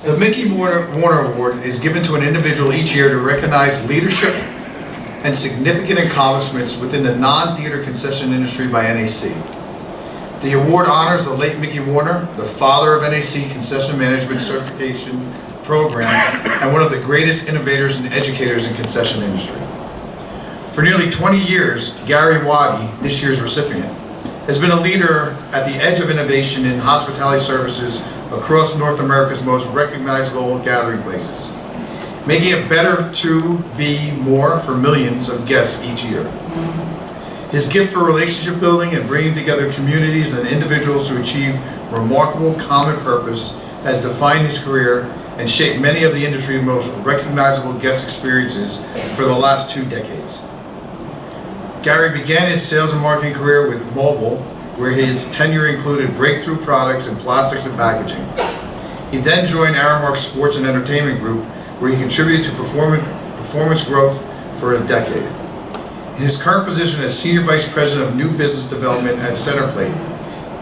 The Mickey Warner Award is given to an individual each year to recognize leadership and significant accomplishments within the non-theater concession industry by NAC. The award honors the late Mickey Warner, the father of NAC Concession Management Certification Program and one of the greatest innovators and educators in concession industry. For nearly 20 years, Gary Wattie, this year's recipient, has been a leader at the edge of innovation in hospitality services across North America's most recognizable gathering places, making it better to be more for millions of guests each year. His gift for relationship building and bringing together communities and individuals to achieve remarkable common purpose has defined his career and shaped many of the industry's most recognizable guest experiences for the last 2 decades. Gary began his sales and marketing career with Mobile, where his tenure included breakthrough products in plastics and packaging. He then joined Aramark Sports and Entertainment Group, where he contributed to performance growth for a decade. In his current position as Senior Vice President of New Business Development at Centerplate,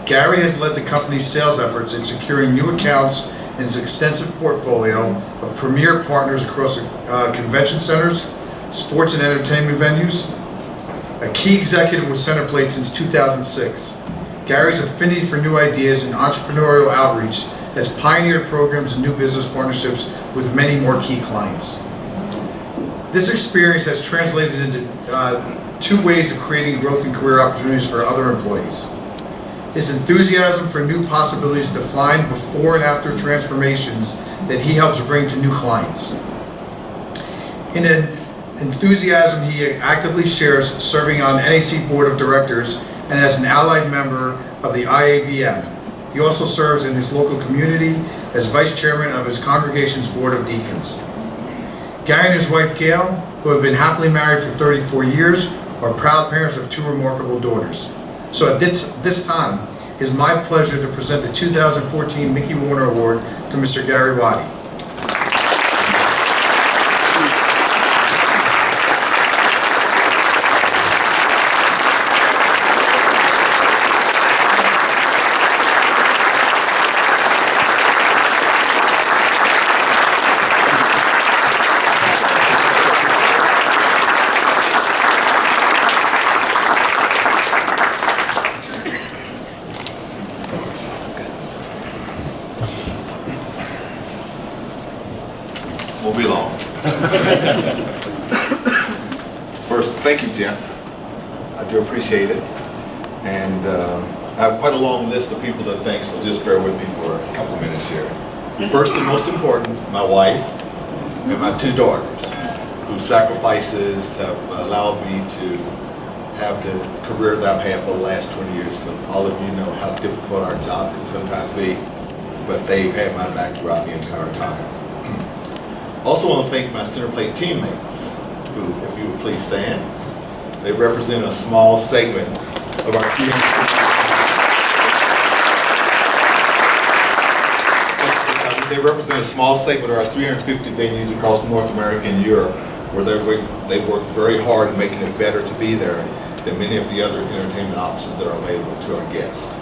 Gary has led the company's sales efforts in securing new accounts in his extensive portfolio of premier partners across convention centers, sports and entertainment venues. A key executive with Centerplate since 2006, Gary's affinity for new ideas and entrepreneurial outreach has pioneered programs and new business partnerships with many more key clients. This experience has translated into 2 ways of creating growth and career opportunities for other employees. His enthusiasm for new possibilities defined before and after transformations that he helps bring to new clients. In an enthusiasm he actively shares serving on NAC Board of Directors and as an allied member of the IAVM. He also serves in his local community as Vice Chairman of his congregation's Board of Deacons. Gary and his wife Gail, who have been happily married for 34 years, are proud parents of 2 remarkable daughters. So at this time, it is my pleasure to present the 2014 Mickey Warner Award to Mr. Gary Wattie. Won't be long. First, thank you, Jeff. I do appreciate it. And I have quite a long list of people to thank, so just bear with me for a couple of minutes here. First and most important, my wife and my 2 daughters, whose sacrifices have allowed me to have the career that I've had for the last 20 years, because all of you know how difficult our job can sometimes be, but they've had my back throughout the entire time. Also want to thank my Centerplate teammates, who, if you would please stand, they represent a small segment of our They represent a small segment of our 350 venues across North America and Europe, where they work very hard in making it better to be there than many of the other entertainment options that are available to our guests.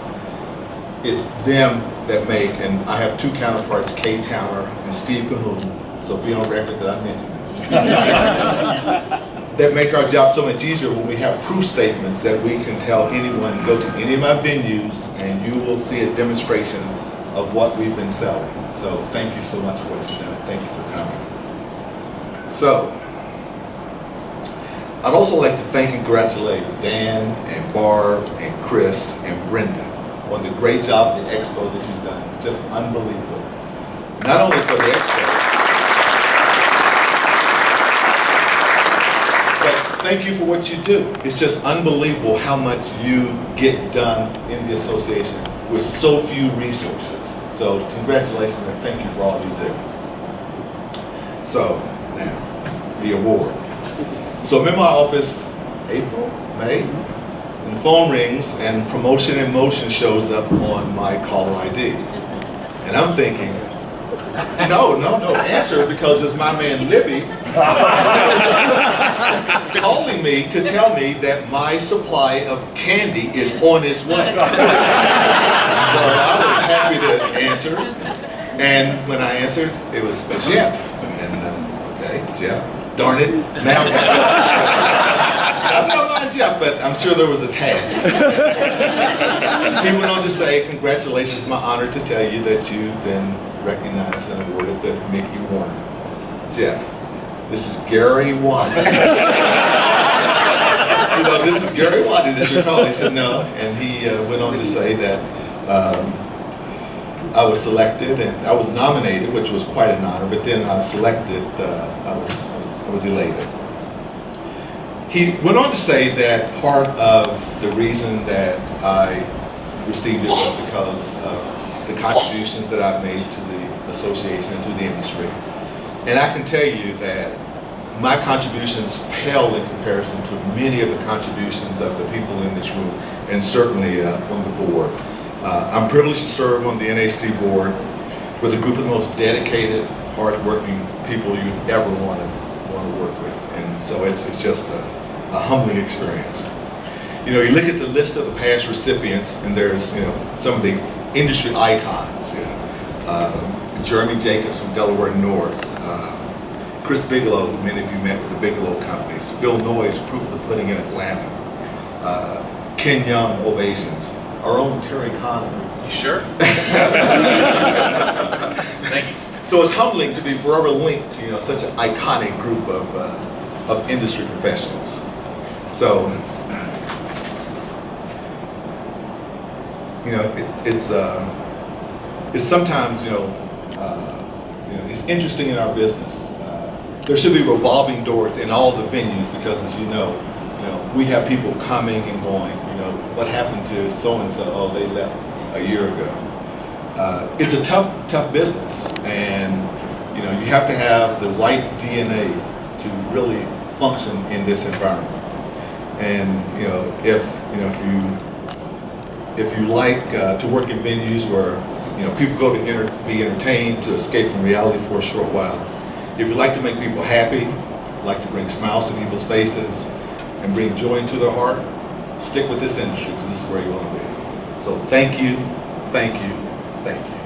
It's them that make, and I have 2 counterparts, Kay Towner and Steve Cahoon, so be on record that I mentioned them, that make our job so much easier when we have proof statements that we can tell anyone, go to any of my venues and you will see a demonstration of what we've been selling. So thank you so much for what you've done. Thank you for coming. So, I'd also like to thank and congratulate Dan and Barb and Chris and Brenda on the great job of the expo that you've done. Just unbelievable. Not only for the expo, but thank you for what you do. It's just unbelievable how much you get done in the association with so few resources. So congratulations and thank you for all you do. So now, the award. So I'm in my office April, May, and the phone rings and Promotion in Motion shows up on my caller ID. And I'm thinking, no, answer it, because it's my man Libby calling me to tell me that my supply of candy is on its way. So I was happy to answer. And when I answered, it was Jeff. And I said, okay, Jeff, darn it, now what? I'm not mind Jeff, but I'm sure there was a task. He went on to say, congratulations, my honor to tell you that you've been recognized and awarded the Mickey Warner. I said, Jeff, this is Gary Wattie. This is Gary Wattie that you're calling. He said, no. And he went on to say that I was selected and I was nominated, which was quite an honor, but then I was selected, I was elated. He went on to say that part of the reason that I received it was because of the contributions that I've made to the association and to the industry. And I can tell you that my contributions pale in comparison to many of the contributions of the people in this room, and certainly on the board. I'm privileged to serve on the NAC board with a group of the most dedicated, hard-working people you'd ever want to work with, and so it's just a humbling experience. You look at the list of the past recipients, and there's some of the industry icons. Jeremy Jacobs from Delaware North, Chris Bigelow, who many of you met with the Bigelow companies, Bill Noyes, Proof of the Pudding in Atlanta, Ken Young, Ovations, our own Terry Conner. You sure? Thank you. So it's humbling to be forever linked to such an iconic group of industry professionals. So it's sometimes it's interesting in our business. There should be revolving doors in all the venues because, as you know, we have people coming and going. What happened to so and so? Oh, they left a year ago. It's a tough business, and you have to have the right DNA to really function in this environment. And if you like to work in venues where people go to be entertained, to escape from reality for a short while, if you like to make people happy, like to bring smiles to people's faces, and bring joy into their heart, stick with this industry because this is where you want to be. So thank you, thank you, thank you.